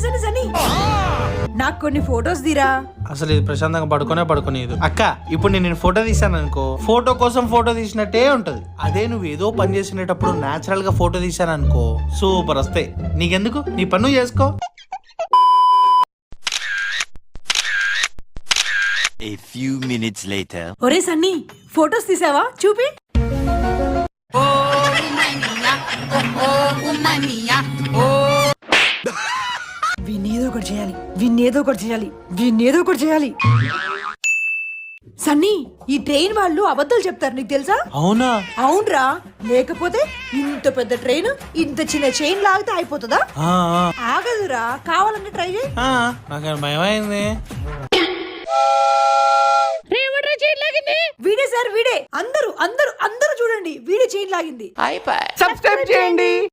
సని నాకు కొన్ని ఫొటోస్ తీరా. అసలు ఇది ప్రశాంతంగా పడుకునేది. అక్క ఇప్పుడు నేను ఫోటో తీసాను అనుకో, ఫోటో కోసం ఫోటో తీసినట్టే ఉంటది. అదే నువ్వు ఏదో పని చేసినప్పుడు నేచురల్ గా ఫోటో తీసాను అనుకో, సూపర్ వస్తాయి. నీకెందుకు, నీ పన్ను చేసుకో. A few minutes later. ఒరే సన్నీ, ఫొటోస్ తీసావా? చూపి. విన్నేదో ఒకటి చేయాలి. సన్నీ, ఈ ట్రైన్ వాళ్ళు అబద్ధాలు చెప్తారు, నీకు తెలుసా? అవునా? అవునరా, లేకపోతే ఇంత పెద్ద ట్రైన్ ఇంత చిన్న చైన్ లాగితే అయిపోతుందా? ఆగదురా, కావాలంటే ట్రై చేయి. నాకు భయమైంది. వీడే సార్, వీడే. అందరూ చూడండి, వీడే చైన్ లాగింది. సబ్స్క్రైబ్ చేయండి.